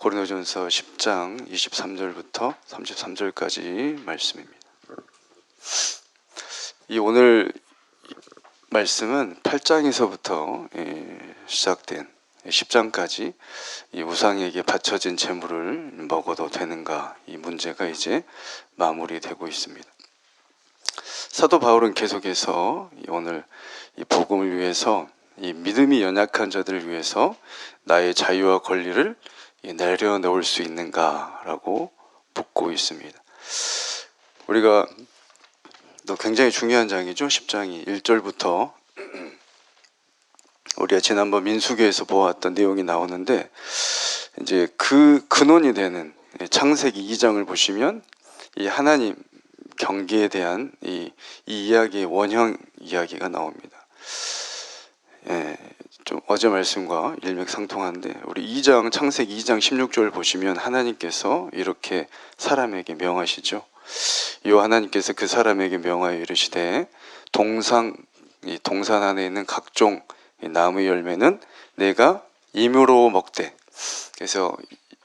고린도전서 10장 23절부터 33절까지 말씀입니다. 오늘 말씀은 8장에서부터 시작된 10장까지 이 우상에게 바쳐진 제물을 먹어도 되는가, 이 문제가 이제 마무리되고 있습니다. 사도 바울은 계속해서 오늘 이 복음을 위해서, 이 믿음이 연약한 자들을 위해서 나의 자유와 권리를 내려놓을 수 있는가라고 묻고 있습니다. 우리가 또 굉장히 중요한 장이죠. 10장이 1절부터 우리가 지난번 민수기에서 보았던 내용이 나오는데, 이제 그 근원이 되는 창세기 2장을 보시면 이 하나님 경계에 대한 이 이야기의 원형 이야기가 나옵니다. 좀 어제 말씀과 일맥상통한데, 우리 2장 창세기 2장 16절 보시면 하나님께서 이렇게 사람에게 명하시죠. 이 하나님께서 그 사람에게 명하여 이르시되 이 동산 안에 있는 각종 나무의 열매는 내가 임으로 먹되, 그래서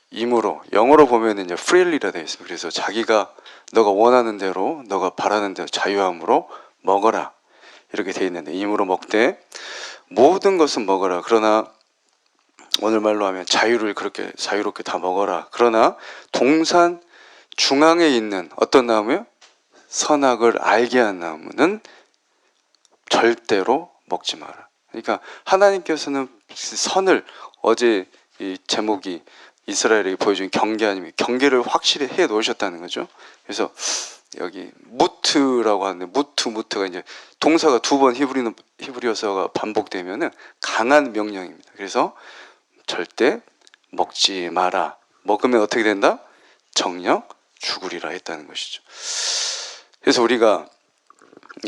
임으로, 영어로 보면 이제 freely라 되어 있습니다. 그래서 자기가 너가 원하는 대로, 너가 바라는 대로 자유함으로 먹어라, 이렇게 되어 있는데, 임으로 먹되 모든 것은 먹어라. 그러나 오늘 말로 하면 자유를 그렇게 자유롭게 다 먹어라. 그러나 동산 중앙에 있는 어떤 나무요? 선악을 알게 한 나무는 절대로 먹지 마라. 그러니까 하나님께서는 선을, 어제 이 제목이 이스라엘에게 보여준 경계 아니면 경계를 확실히 해 놓으셨다는 거죠. 그래서 여기 무트라고 하는데, 무트가 이제 동사가 두 번 히브리어서가 반복되면은 강한 명령입니다. 그래서 절대 먹지 마라. 먹으면 어떻게 된다? 정녕 죽으리라 했다는 것이죠. 그래서 우리가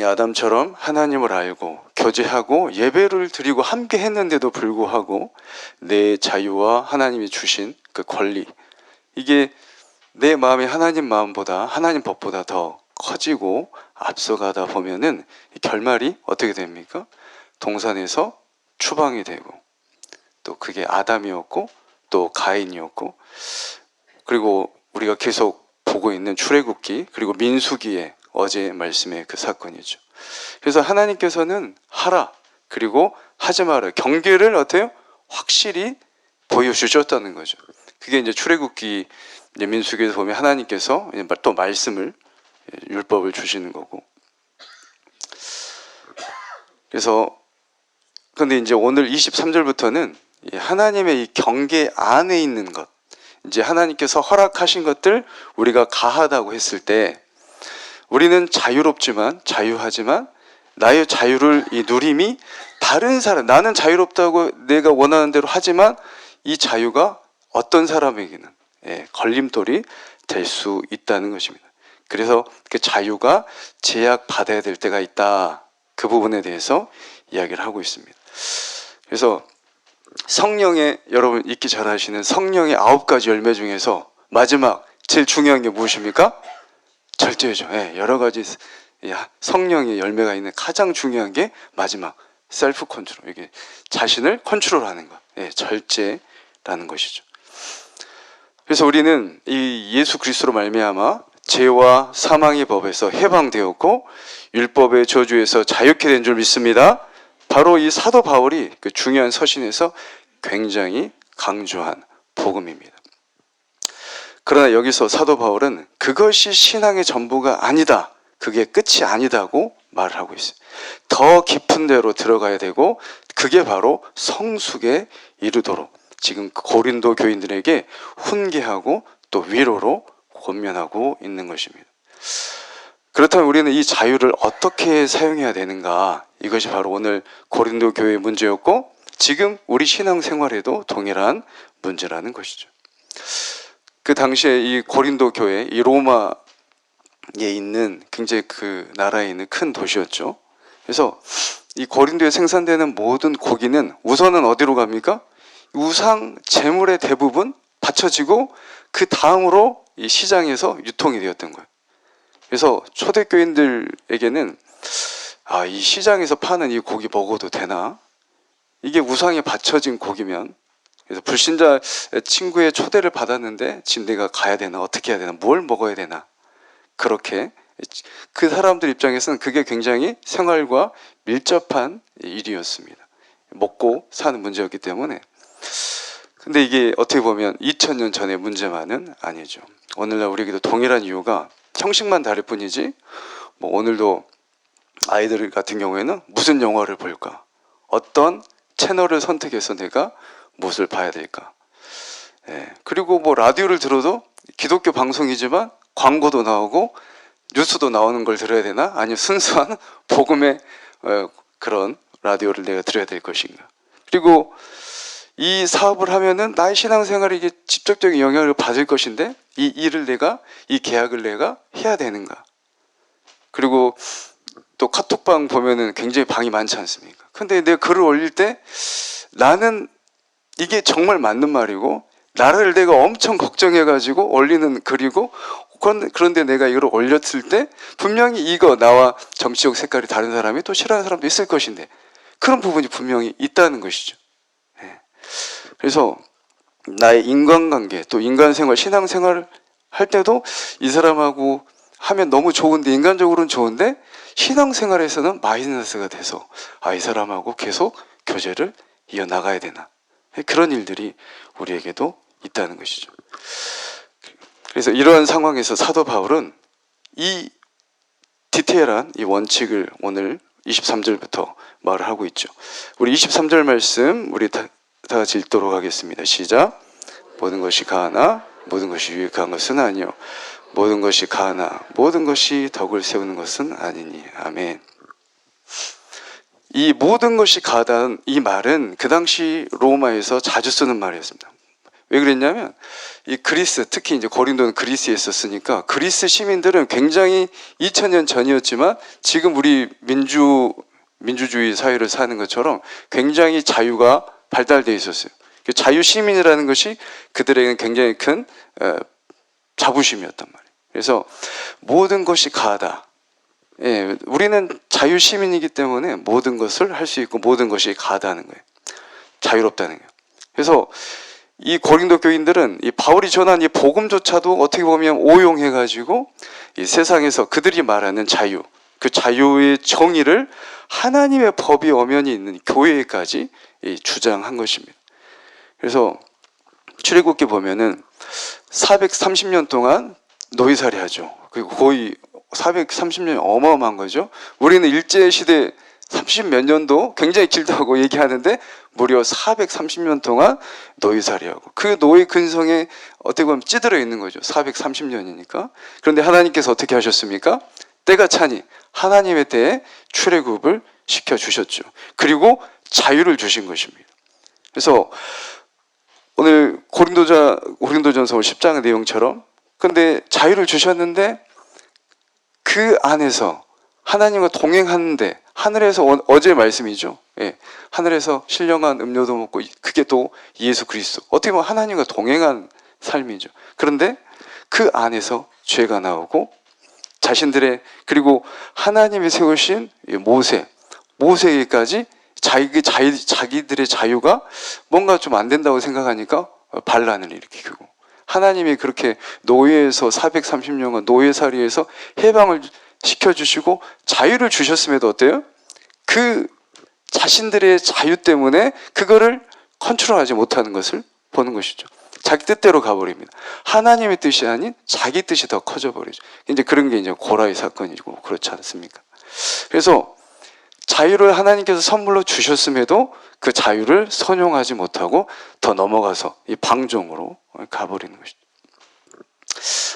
아담처럼 하나님을 알고 교제하고 예배를 드리고 함께 했는데도 불구하고 내 자유와 하나님이 주신 그 권리, 이게 내 마음이 하나님 마음보다, 하나님 법보다 더 커지고 앞서가다 보면은 결말이 어떻게 됩니까? 동산에서 추방이 되고, 또 그게 아담이었고 또 가인이었고, 그리고 우리가 계속 보고 있는 출애굽기, 그리고 민수기의 어제 말씀의 그 사건이죠. 그래서 하나님께서는 하라, 그리고 하지 마라, 경계를 어때요? 확실히 보여주셨다는 거죠. 그게 이제 출애굽기, 민수기에서 보면 하나님께서 또 말씀을, 율법을 주시는 거고. 그래서 근데 이제 오늘 23절부터는 하나님의 이 경계 안에 있는 것, 이제 하나님께서 허락하신 것들 우리가 가하다고 했을 때, 우리는 자유하지만 나의 자유를 이 누림이 다른 사람, 나는 자유롭다고 내가 원하는 대로 하지만 이 자유가 어떤 사람에게는 걸림돌이 될 수 있다는 것입니다. 그래서 그 자유가 제약받아야 될 때가 있다, 그 부분에 대해서 이야기를 하고 있습니다. 그래서 성령의, 여러분 읽기 잘 하시는 성령의 9가지 열매 중에서 마지막 제일 중요한 게 무엇입니까? 절제죠. 여러 가지 성령의 열매가 있는 가장 중요한 게 마지막 셀프 컨트롤, 이게 자신을 컨트롤하는 것, 절제라는 것이죠. 그래서 우리는 이 예수 그리스도로 말미암아 죄와 사망의 법에서 해방되었고 율법의 저주에서 자유케 된 줄 믿습니다. 바로 이 사도 바울이 그 중요한 서신에서 굉장히 강조한 복음입니다. 그러나 여기서 사도 바울은 그것이 신앙의 전부가 아니다, 그게 끝이 아니다고 말을 하고 있어요. 더 깊은 데로 들어가야 되고, 그게 바로 성숙에 이르도록 지금 고린도 교인들에게 훈계하고 또 위로로 권면하고 있는 것입니다. 그렇다면 우리는 이 자유를 어떻게 사용해야 되는가, 이것이 바로 오늘 고린도 교회의 문제였고 지금 우리 신앙생활에도 동일한 문제라는 것이죠. 그 당시에 이 고린도 교회, 이 로마에 있는 굉장히 그 나라에 있는 큰 도시였죠. 그래서 이 고린도에 생산되는 모든 고기는 우선은 어디로 갑니까? 우상 제물의 대부분 바쳐지고 그 다음으로 이 시장에서 유통이 되었던 거예요. 그래서 초대교인들에게는 이 시장에서 파는 이 고기 먹어도 되나? 이게 우상에 바쳐진 고기면 그래서 불신자 친구의 초대를 받았는데 지금 내가 가야 되나, 어떻게 해야 되나, 뭘 먹어야 되나, 그렇게 그 사람들 입장에서는 그게 굉장히 생활과 밀접한 일이었습니다. 먹고 사는 문제였기 때문에. 근데 이게 어떻게 보면 2000년 전의 문제만은 아니죠. 오늘날 우리에게도 동일한 이유가 형식만 다를 뿐이지, 뭐 오늘도 아이들 같은 경우에는 무슨 영화를 볼까, 어떤 채널을 선택해서 내가 무엇을 봐야 될까, 그리고 뭐 라디오를 들어도 기독교 방송이지만 광고도 나오고 뉴스도 나오는 걸 들어야 되나, 아니면 순수한 복음의 그런 라디오를 내가 들어야 될 것인가. 그리고 이 사업을 하면은 나의 신앙생활에 이게 직접적인 영향을 받을 것인데 이 일을 내가, 이 계약을 내가 해야 되는가. 그리고 또 카톡방 보면은 굉장히 방이 많지 않습니까? 근데 내가 글을 올릴 때 나는 이게 정말 맞는 말이고, 나를 내가 엄청 걱정해가지고 올리는 글이고, 그런데 내가 이걸 올렸을 때 분명히 이거 나와 정치적 색깔이 다른 사람이 또 싫어하는 사람도 있을 것인데, 그런 부분이 분명히 있다는 것이죠. 그래서 나의 인간관계, 또 인간생활, 신앙생활을 할 때도 이 사람하고 하면 너무 좋은데, 인간적으로는 좋은데 신앙생활에서는 마이너스가 돼서 이 사람하고 계속 교제를 이어나가야 되나, 그런 일들이 우리에게도 있다는 것이죠. 그래서 이러한 상황에서 사도 바울은 이 디테일한 이 원칙을 오늘 23절부터 말을 하고 있죠. 우리 23절 말씀 우리 다 같이 읽도록 하겠습니다. 시작. 모든 것이 가하나 모든 것이 유익한 것은 아니요 모든 것이 가하나 모든 것이 덕을 세우는 것은 아니니. 아멘. 이 모든 것이 가하다는 이 말은 그 당시 로마에서 자주 쓰는 말이었습니다. 왜 그랬냐면 이 그리스, 특히 이제 고린도는 그리스에 있었으니까 그리스 시민들은 굉장히 2000년 전이었지만 지금 우리 민주주의 사회를 사는 것처럼 굉장히 자유가 발달되어 있었어요. 자유 시민이라는 것이 그들에게는 굉장히 큰 자부심이었단 말이에요. 그래서 모든 것이 가하다. 우리는 자유 시민이기 때문에 모든 것을 할 수 있고 모든 것이 가하다는 거예요. 자유롭다는 거예요. 그래서 이 고린도 교인들은 이 바울이 전한 이 복음조차도 어떻게 보면 오용해가지고 이 세상에서 그들이 말하는 자유, 그 자유의 정의를 하나님의 법이 엄연히 있는 교회까지 주장한 것입니다. 그래서 출애굽기 보면은 430년 동안 노예살이 하죠. 그리고 거의 430년이 어마어마한 거죠. 우리는 일제시대 30몇 년도 굉장히 길다고 얘기하는데 무려 430년 동안 노예살이하고 그 노예 근성에 어떻게 보면 찌들어 있는 거죠. 430년이니까. 그런데 하나님께서 어떻게 하셨습니까? 때가 차니 하나님의 때에 출애굽을 시켜주셨죠. 그리고 자유를 주신 것입니다. 그래서 오늘 고린도전서 10장의 내용처럼 근데 자유를 주셨는데 그 안에서 하나님과 동행하는데 하늘에서 어제 말씀이죠. 하늘에서 신령한 음료도 먹고 그게 또 예수 그리스도. 어떻게 보면 하나님과 동행한 삶이죠. 그런데 그 안에서 죄가 나오고 자신들의 그리고 하나님이 세우신 모세에게까지 자기들의 자유가 뭔가 좀 안 된다고 생각하니까 반란을 일으키고 하나님이 그렇게 노예에서 430년간 노예살이에서 해방을 시켜주시고 자유를 주셨음에도 어때요? 그 자신들의 자유 때문에 그거를 컨트롤하지 못하는 것을 보는 것이죠. 자기 뜻대로 가버립니다. 하나님의 뜻이 아닌 자기 뜻이 더 커져버리죠. 이제 그런 게 이제 고라의 사건이고 그렇지 않습니까? 그래서 자유를 하나님께서 선물로 주셨음에도 그 자유를 선용하지 못하고 더 넘어가서 이 방종으로 가버리는 것이죠.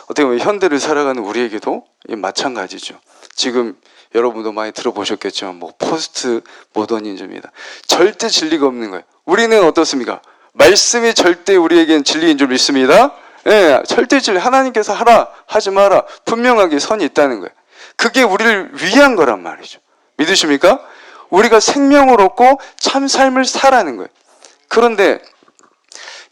어떻게 보면 현대를 살아가는 우리에게도 마찬가지죠. 지금 여러분도 많이 들어보셨겠지만 뭐 포스트 모더니즘이다. 절대 진리가 없는 거예요. 우리는 어떻습니까? 말씀이 절대 우리에겐 진리인 줄 믿습니다. 절대 진리. 하나님께서 하라 하지 마라 분명하게 선이 있다는 거예요. 그게 우리를 위한 거란 말이죠. 믿으십니까? 우리가 생명을 얻고 참 삶을 살라는 거예요. 그런데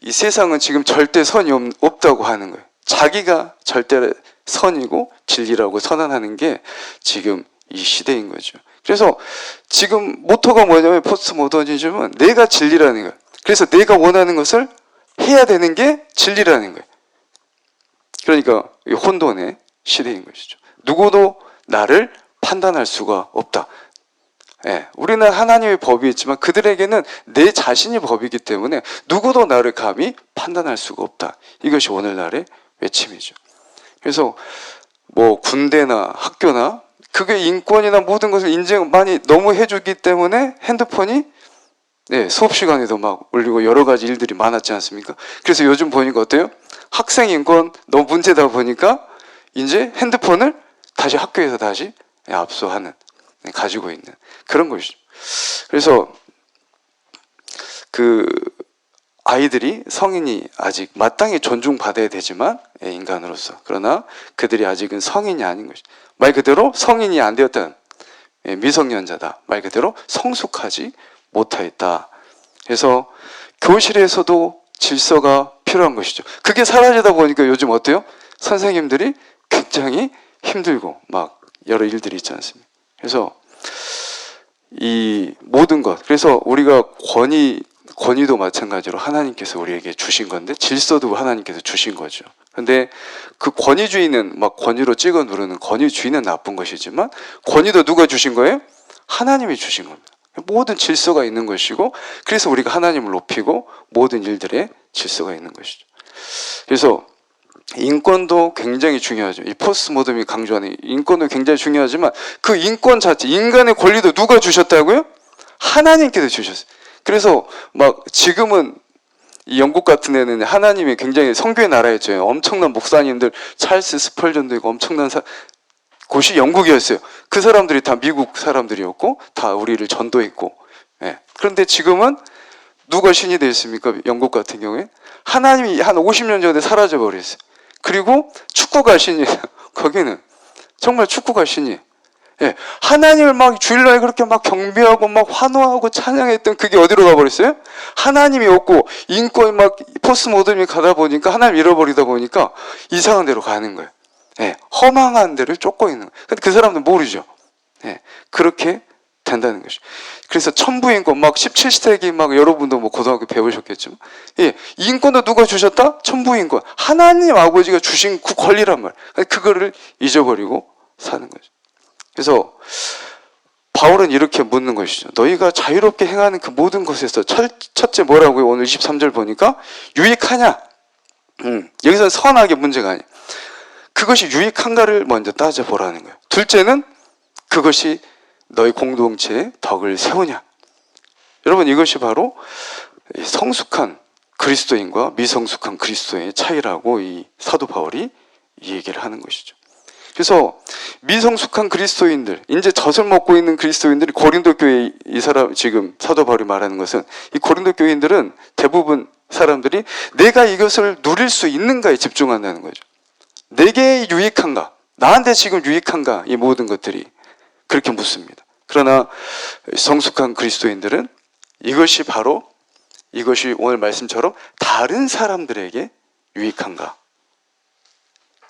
이 세상은 지금 절대 선이 없다고 하는 거예요. 자기가 절대 선이고 진리라고 선언하는 게 지금 이 시대인 거죠. 그래서 지금 모토가 뭐냐면 포스트 모더니즘은 내가 진리라는 거예요. 그래서 내가 원하는 것을 해야 되는 게 진리라는 거예요. 그러니까 혼돈의 시대인 것이죠. 누구도 나를 판단할 수가 없다. 예, 우리는 하나님의 법이 있지만 그들에게는 내 자신이 법이기 때문에 누구도 나를 감히 판단할 수가 없다. 이것이 오늘날의 외침이죠. 그래서 뭐 군대나 학교나 그게 인권이나 모든 것을 인정 많이 너무 해주기 때문에 핸드폰이 수업 시간에도 막 울리고 여러 가지 일들이 많았지 않습니까? 그래서 요즘 보니까 어때요? 학생 인권 너무 문제다 보니까 이제 핸드폰을 다시 학교에서 다시 압수하는, 가지고 있는 그런 것이죠. 그래서 그 아이들이 성인이 아직 마땅히 존중받아야 되지만 인간으로서, 그러나 그들이 아직은 성인이 아닌 것이죠. 말 그대로 성인이 안 되었다는 미성년자다. 말 그대로 성숙하지 못하였다. 그래서 교실에서도 질서가 필요한 것이죠. 그게 사라지다 보니까 요즘 어때요? 선생님들이 굉장히 힘들고 막 여러 일들이 있지 않습니까? 그래서 이 모든 것, 그래서 우리가 권위도 마찬가지로 하나님께서 우리에게 주신 건데 질서도 하나님께서 주신 거죠. 근데 그 권위주의는 막 권위로 찍어 누르는 권위주의는 나쁜 것이지만 권위도 누가 주신 거예요? 하나님이 주신 겁니다. 모든 질서가 있는 것이고, 그래서 우리가 하나님을 높이고 모든 일들에 질서가 있는 것이죠. 그래서 인권도 굉장히 중요하죠. 이 포스트 모더니즘이 강조하는 인권도 굉장히 중요하지만 그 인권 자체, 인간의 권리도 누가 주셨다고요? 하나님께서 주셨어요. 그래서 막 지금은 이 영국 같은 데는 하나님이 굉장히 선교의 나라였죠. 엄청난 목사님들, 찰스 스펄전도 있고 엄청난 곳이 영국이었어요. 그 사람들이 다 미국 사람들이었고 다 우리를 전도했고. 그런데 지금은 누가 신이 되었습니까? 영국 같은 경우에 하나님이 한 50년 전에 사라져 버렸어요. 그리고 축구가 신이에요. 거기는 정말 축구가 신이에요. 하나님을 막 주일날에 그렇게 막 경배하고 막 환호하고 찬양했던 그게 어디로 가버렸어요? 하나님이 없고 인권 막 포스트 모더니즘이 가다 보니까 하나님 잃어버리다 보니까 이상한 데로 가는 거예요. 허망한 데를 쫓고 있는 거예요. 근데 그 사람들은 모르죠. 그렇게 된다는 것이죠. 그래서 천부인권 막 17세기 막 여러분도 뭐 고등학교 배우셨겠지만, 인권도 누가 주셨다? 천부인권. 하나님 아버지가 주신 그 권리란 말. 그거를 잊어버리고 사는 거죠. 그래서 바울은 이렇게 묻는 것이죠. 너희가 자유롭게 행하는 그 모든 것에서 첫째 뭐라고요? 오늘 23절 보니까 유익하냐? 여기서는 선악의 문제가 아니에요. 그것이 유익한가를 먼저 따져보라는 거예요. 둘째는 그것이 너희 공동체의 덕을 세우냐. 여러분, 이것이 바로 성숙한 그리스도인과 미성숙한 그리스도인의 차이라고 이 사도 바울이 이 얘기를 하는 것이죠. 그래서 미성숙한 그리스도인들, 이제 젖을 먹고 있는 그리스도인들이 고린도 교회, 이 사람 지금 사도 바울이 말하는 것은 이 고린도 교인들은 대부분 사람들이 내가 이것을 누릴 수 있는가에 집중한다는 거죠. 내게 유익한가? 나한테 지금 유익한가? 이 모든 것들이 그렇게 묻습니다. 그러나 성숙한 그리스도인들은 이것이 오늘 말씀처럼 다른 사람들에게 유익한가?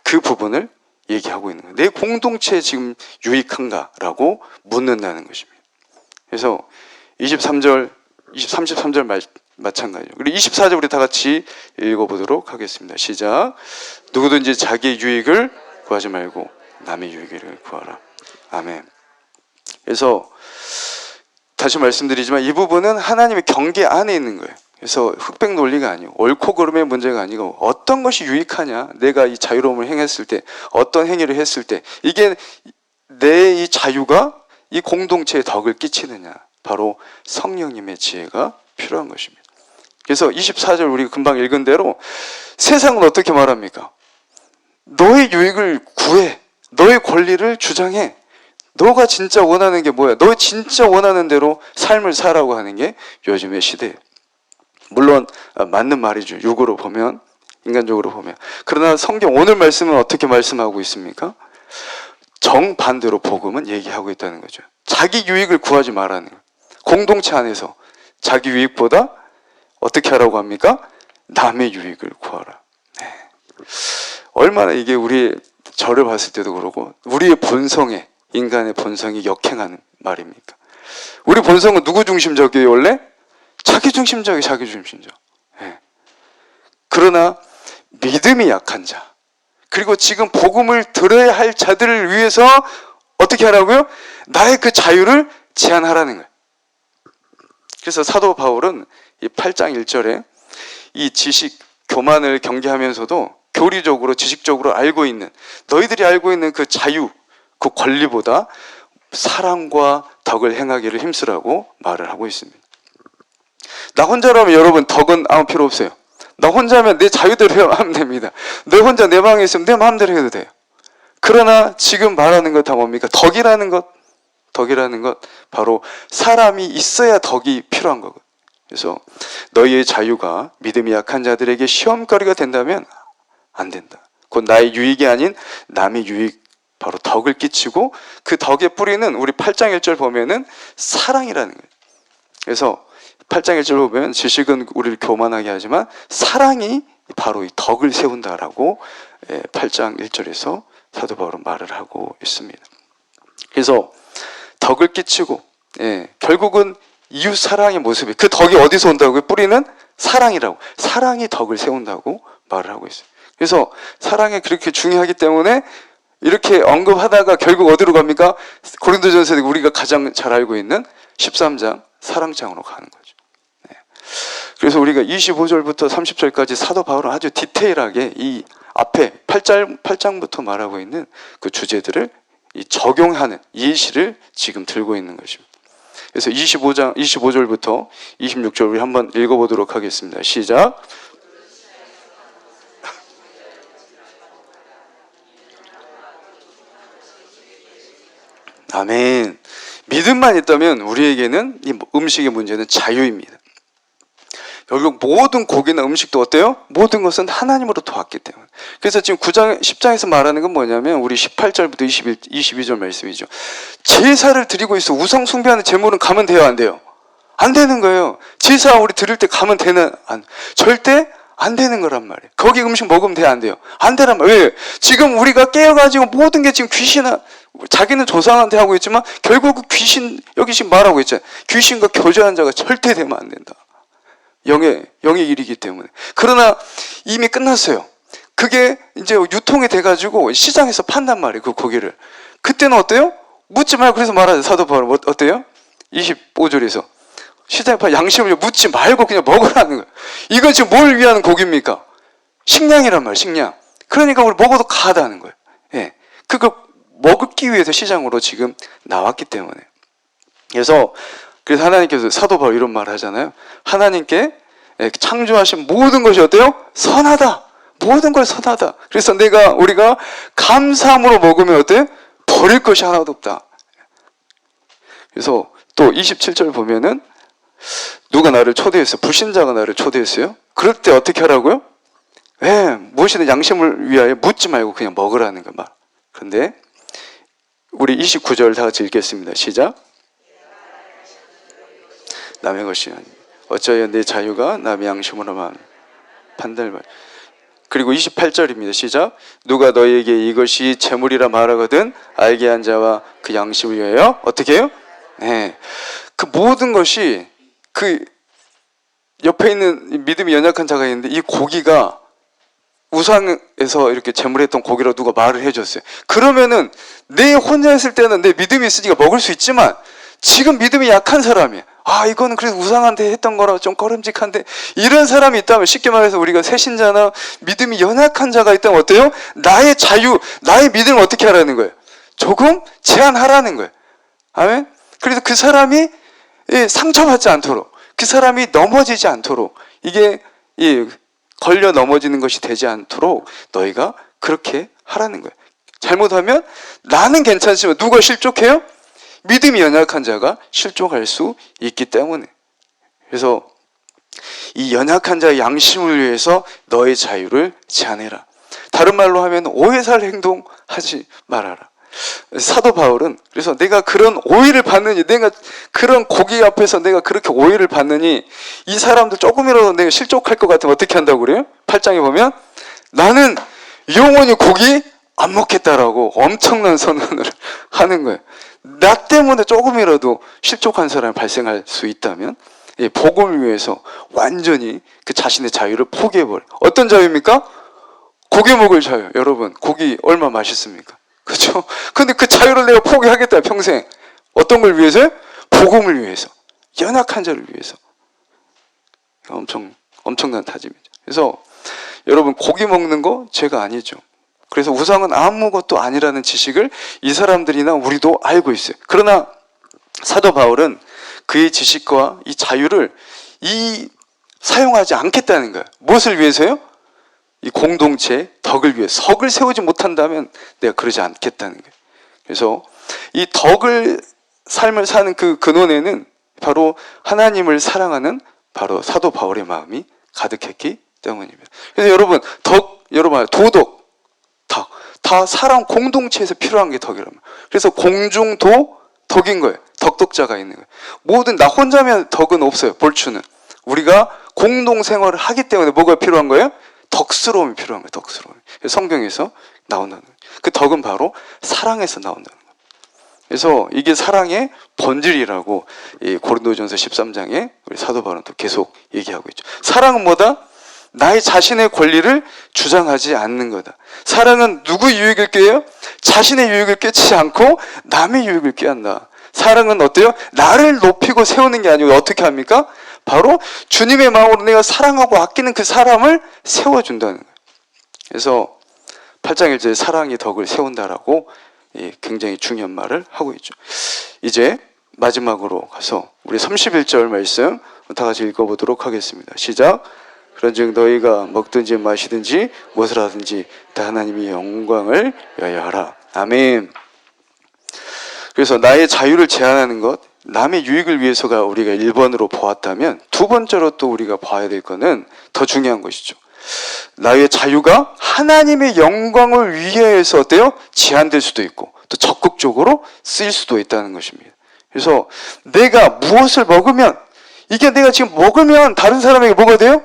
그 부분을 얘기하고 있는 거예요. 내 공동체에 지금 유익한가라고 묻는다는 것입니다. 그래서 33절 마찬가지죠. 그리고 24절 우리 다 같이 읽어보도록 하겠습니다. 시작. 누구든지 자기의 유익을 구하지 말고 남의 유익을 구하라. 아멘. 그래서 다시 말씀드리지만 이 부분은 하나님의 경계 안에 있는 거예요. 그래서 흑백 논리가 아니고 옳고 그름의 문제가 아니고 어떤 것이 유익하냐, 내가 이 자유로움을 행했을 때, 어떤 행위를 했을 때 이게 내 이 자유가 이 공동체에 덕을 끼치느냐, 바로 성령님의 지혜가 필요한 것입니다. 그래서 24절 우리가 금방 읽은 대로 세상은 어떻게 말합니까? 너의 유익을 구해, 너의 권리를 주장해, 너가 진짜 원하는 게 뭐야, 너 진짜 원하는 대로 삶을 살라고 하는 게 요즘의 시대예요. 물론 맞는 말이죠. 육으로 보면, 인간적으로 보면. 그러나 성경 오늘 말씀은 어떻게 말씀하고 있습니까? 정반대로 복음은 얘기하고 있다는 거죠. 자기 유익을 구하지 말라는 거예요. 공동체 안에서 자기 유익보다 어떻게 하라고 합니까? 남의 유익을 구하라. 얼마나 이게 우리 저를 봤을 때도 그러고 우리의 본성에, 인간의 본성이 역행하는 말입니까? 우리 본성은 누구 중심적이에요? 원래 자기중심적. 예. 그러나 믿음이 약한 자, 그리고 지금 복음을 들어야 할 자들을 위해서 어떻게 하라고요? 나의 그 자유를 제한하라는 거예요. 그래서 사도 바울은 이 8장 1절에 이 지식, 교만을 경계하면서도 교리적으로, 지식적으로 알고 있는, 너희들이 알고 있는 그 자유, 그 권리보다 사랑과 덕을 행하기를 힘쓰라고 말을 하고 있습니다. 나 혼자라면 여러분 덕은 아무 필요 없어요. 나 혼자면 내 자유대로 하면 됩니다. 내 혼자 내 방에 있으면 내 마음대로 해도 돼요. 그러나 지금 말하는 것 다 뭡니까? 덕이라는 것 바로 사람이 있어야 덕이 필요한 거거든요. 그래서 너희의 자유가 믿음이 약한 자들에게 시험거리가 된다면 안 된다. 곧 나의 유익이 아닌 남의 유익, 바로 덕을 끼치고, 그 덕의 뿌리는 우리 8장 1절 보면은 사랑이라는 거예요. 그래서 8장 1절 보면 지식은 우리를 교만하게 하지만 사랑이 바로 이 덕을 세운다라고 8장 1절에서 사도 바울은 말을 하고 있습니다. 그래서 덕을 끼치고, 결국은 이웃 사랑의 모습이, 그 덕이 어디서 온다고요? 뿌리는 사랑이라고. 사랑이 덕을 세운다고 말을 하고 있어요. 그래서 사랑이 그렇게 중요하기 때문에 이렇게 언급하다가 결국 어디로 갑니까? 고린도전서에 우리가 가장 잘 알고 있는 13장 사랑장으로 가는 거죠. 그래서 우리가 25절부터 30절까지 사도 바울은 아주 디테일하게 이 앞에 8장부터 말하고 있는 그 주제들을 적용하는 예시를 지금 들고 있는 것입니다. 그래서 25절부터 26절 우리 한번 읽어보도록 하겠습니다. 시작. 아멘. 믿음만 있다면 우리에게는 이 음식의 문제는 자유입니다. 결국 모든 고기나 음식도 어때요? 모든 것은 하나님으로부터 왔기 때문에. 그래서 지금 9장, 10장에서 말하는 건 뭐냐면 우리 18절부터 22절 말씀이죠. 제사를 드리고 있어. 우상 숭배하는 제물은 가면 돼요, 안 돼요? 안 되는 거예요. 제사 우리 드릴 때 가면 되는, 절대 안 되는 거란 말이에요. 거기 음식 먹으면 돼요, 안 돼요? 안 되란 말이에요. 왜? 지금 우리가 깨어가지고 모든 게 지금 귀신아, 자기는 조상한테 하고 있지만 결국 귀신, 여기 지금 말하고 있잖아요. 귀신과 교제한 자가 절대 되면 안 된다. 영의 일이기 때문에. 그러나 이미 끝났어요. 그게 이제 유통이 돼가지고 시장에서 판단 말이에요, 그 고기를. 그때는 어때요? 묻지 말고, 그래서 말하죠. 사도 바울은 어때요? 25절에서. 시장에 파 양심을 묻지 말고 그냥 먹으라는 거예요. 이건 지금 뭘 위한 고기입니까? 식량이란 말이에요, 식량. 그러니까 우리 먹어도 가하다는 거예요. 예. 그거 먹기 위해서 시장으로 지금 나왔기 때문에. 그래서 하나님께서 사도 바울 이런 말을 하잖아요. 하나님께 창조하신 모든 것이 어때요? 선하다. 모든 걸 선하다. 그래서 우리가 감사함으로 먹으면 어때요? 버릴 것이 하나도 없다. 그래서 또 27절 보면은 누가 나를 초대했어요? 불신자가 나를 초대했어요? 그럴 때 어떻게 하라고요? 무엇이든 양심을 위하여 묻지 말고 그냥 먹으라는 거 말. 그런데 우리 29절 다 같이 읽겠습니다. 시작. 남의 것이 아니 어찌하여 내 자유가 남의 양심으로만 판단을 받. 그리고 28절입니다. 시작. 누가 너희에게 이것이 재물이라 말하거든 알게 한 자와 그 양심을 위하여 어떻게 해요? 그 모든 것이 그 옆에 있는 믿음이 연약한 자가 있는데 이 고기가 우상에서 이렇게 제물했던 고기라고 누가 말을 해줬어요. 그러면은 내 혼자 있을 때는 내 믿음이 있으니까 먹을 수 있지만 지금 믿음이 약한 사람이에요. 이거는 그래도 우상한테 했던 거라 좀 꺼름직한데, 이런 사람이 있다면, 쉽게 말해서 우리가 새신자나 믿음이 연약한 자가 있다면 어때요? 나의 자유, 나의 믿음을 어떻게 하라는 거예요? 조금 제한하라는 거예요. 아멘? 그래서 그 사람이 상처받지 않도록, 그 사람이 넘어지지 않도록, 이게 걸려 넘어지는 것이 되지 않도록 너희가 그렇게 하라는 거예요. 잘못하면 나는 괜찮지만 누가 실족해요? 믿음이 연약한 자가 실족할 수 있기 때문에. 그래서 이 연약한 자의 양심을 위해서 너의 자유를 제한해라. 다른 말로 하면 오해살 행동하지 말아라. 사도 바울은 그래서 내가 그런 오해를 받느니, 내가 그런 고기 앞에서 내가 그렇게 오해를 받느니 이 사람들 조금이라도 내가 실족할 것 같으면 어떻게 한다고 그래요? 8장에 보면 나는 영원히 고기 안 먹겠다라고 엄청난 선언을 하는 거예요. 나 때문에 조금이라도 실족한 사람이 발생할 수 있다면, 예, 복음을 위해서 완전히 그 자신의 자유를 포기해버려. 어떤 자유입니까? 고기 먹을 자유. 여러분, 고기 얼마 맛있습니까? 그렇죠? 근데 그 자유를 내가 포기하겠다, 평생. 어떤 걸 위해서요? 복음을 위해서. 연약한 자를 위해서. 엄청난 다짐이죠. 그래서 여러분, 고기 먹는 거 죄가 아니죠. 그래서 우상은 아무것도 아니라는 지식을 이 사람들이나 우리도 알고 있어요. 그러나 사도 바울은 그의 지식과 이 자유를 사용하지 않겠다는 거예요. 무엇을 위해서요? 이 공동체의 덕을 위해 석을 세우지 못한다면 내가 그러지 않겠다는 거예요. 그래서 이 삶을 사는 그 근원에는 바로 하나님을 사랑하는 바로 사도 바울의 마음이 가득했기 때문입니다. 그래서 여러분, 도덕, 다 사람 공동체에서 필요한 게 덕이란 말이에요. 그래서 덕인 거예요. 덕덕자가 있는 거예요. 모든 나 혼자면 덕은 없어요. 볼추는 우리가 공동 생활을 하기 때문에 뭐가 필요한 거예요? 덕스러움이 필요한 거예요. 덕스러움. 성경에서 나온다는 거예요. 그 덕은 바로 사랑에서 나온다는 거예요. 그래서 이게 사랑의 본질이라고 고린도전서 13장에 우리 사도 바울은 또 계속 얘기하고 있죠. 사랑은 뭐다? 나의 자신의 권리를 주장하지 않는 거다. 사랑은 누구 유익을 꾀요? 자신의 유익을 꾀지 않고 남의 유익을 꾀한다. 사랑은 어때요? 나를 높이고 세우는 게 아니고 어떻게 합니까? 바로 주님의 마음으로 내가 사랑하고 아끼는 그 사람을 세워준다는 거예요. 그래서 8장 1절에 사랑이 덕을 세운다라고 굉장히 중요한 말을 하고 있죠. 이제 마지막으로 가서 우리 31절 말씀 다 같이 읽어보도록 하겠습니다. 시작. 그런즉 너희가 먹든지 마시든지 무엇을 하든지 다 하나님의 영광을 위하여 하라. 아멘. 그래서 나의 자유를 제한하는 것, 남의 유익을 위해서가 우리가 1번으로 보았다면 두 번째로 또 우리가 봐야 될 거는 더 중요한 것이죠. 나의 자유가 하나님의 영광을 위해서 어때요? 제한될 수도 있고 또 적극적으로 쓰일 수도 있다는 것입니다. 그래서 내가 무엇을 먹으면 이게 내가 지금 먹으면 다른 사람에게 뭐가 돼요?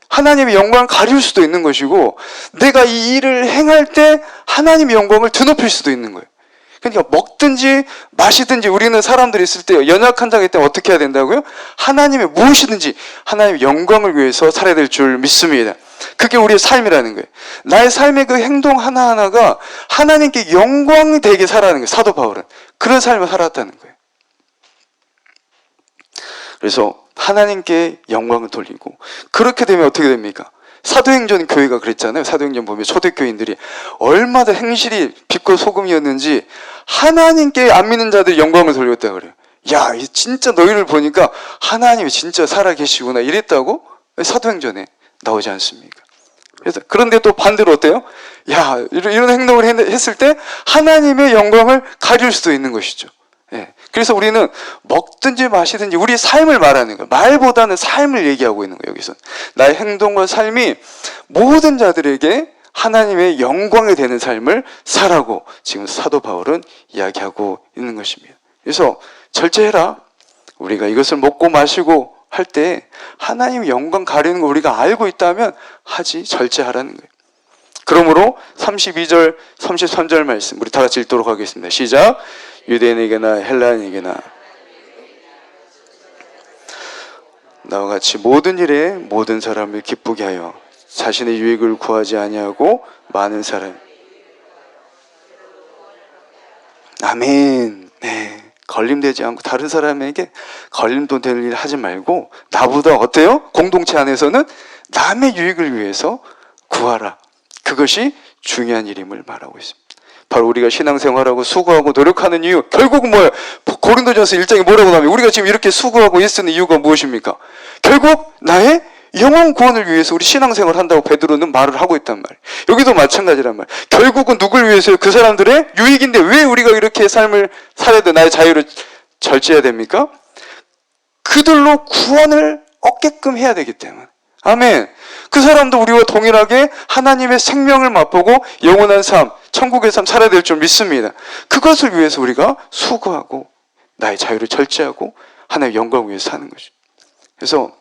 하나님의 영광을 가릴 수도 있는 것이고 내가 이 일을 행할 때 하나님의 영광을 드높일 수도 있는 거예요. 그러니까 먹든지 마시든지 우리는 사람들이 있을 때 연약한 자이기 때문에 어떻게 해야 된다고요? 하나님의 무엇이든지 하나님의 영광을 위해서 살아야 될 줄 믿습니다. 그게 우리의 삶이라는 거예요. 나의 삶의 그 행동 하나하나가 하나님께 영광이 되게 살아가는 거예요. 사도 바울은 그런 삶을 살았다는 거예요. 그래서 하나님께 영광을 돌리고 그렇게 되면 어떻게 됩니까? 사도행전 교회가 그랬잖아요. 사도행전 보면 초대교인들이 얼마나 행실이 빛과 소금이었는지 하나님께 안 믿는 자들이 영광을 돌렸다 그래요. 야, 진짜 너희를 보니까 하나님이 진짜 살아계시구나 이랬다고 사도행전에 나오지 않습니까? 그런데 또 반대로 어때요? 야, 이런 행동을 했을 때 하나님의 영광을 가질 수도 있는 것이죠. 예. 그래서 우리는 먹든지 마시든지 우리의 삶을 말하는 거예요. 말보다는 삶을 얘기하고 있는 거예요. 여기서 나의 행동과 삶이 모든 자들에게 하나님의 영광이 되는 삶을 살라고 지금 사도 바울은 이야기하고 있는 것입니다. 그래서 절제해라. 우리가 이것을 먹고 마시고 할 때 하나님의 영광 가리는 거 우리가 알고 있다면 절제하라는 거예요. 그러므로 32절, 33절 말씀 우리 다 같이 읽도록 하겠습니다. 시작. 유대인에게나 헬라인에게나 나와 같이 모든 일에 모든 사람을 기쁘게 하여 자신의 유익을 구하지 아니하고 많은 사람. 아멘. 네. 걸림되지 않고 다른 사람에게 걸림도 될 일 하지 말고 나보다 어때요? 공동체 안에서는 남의 유익을 위해서 구하라. 그것이 중요한 일임을 말하고 있습니다. 바로 우리가 신앙생활하고 수고하고 노력하는 이유 결국은 뭐예요? 고린도전서 1장에 뭐라고 나오면 우리가 지금 이렇게 수고하고 애쓰는 이유가 무엇입니까? 결국 나의 영혼 구원을 위해서 우리 신앙생활을 한다고 베드로는 말을 하고 있단 말이에요. 여기도 마찬가지란 말이에요. 결국은 누굴 위해서요? 그 사람들의 유익인데 왜 우리가 이렇게 삶을 살아야 돼? 나의 자유를 절제해야 됩니까? 그들로 구원을 얻게끔 해야 되기 때문에. 아멘. 그 사람도 우리와 동일하게 하나님의 생명을 맛보고 영원한 삶, 천국의 삶 살아야 될 줄 믿습니다. 그것을 위해서 우리가 수고하고 나의 자유를 절제하고 하나님의 영광을 위해서 사는 것입니다. 그래서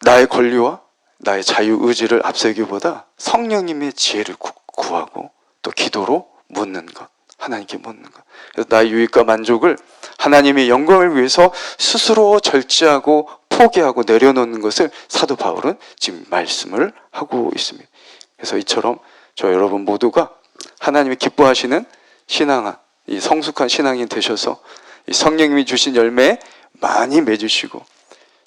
나의 권리와 나의 자유 의지를 앞세우기보다 성령님의 지혜를 구하고 또 기도로 묻는 것. 하나님께 묻는 것. 그래서 나의 유익과 만족을 하나님의 영광을 위해서 스스로 절제하고 포기하고 내려놓는 것을 사도 바울은 지금 말씀을 하고 있습니다. 그래서 이처럼 저 여러분 모두가 하나님이 기뻐하시는 신앙한 이 성숙한 신앙이 되셔서 이 성령님이 주신 열매 많이 맺으시고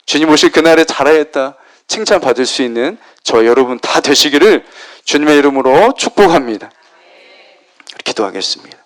주님 오실 그날에 잘하였다 칭찬받을 수 있는 저 여러분 다 되시기를 주님의 이름으로 축복합니다. 기도하겠습니다.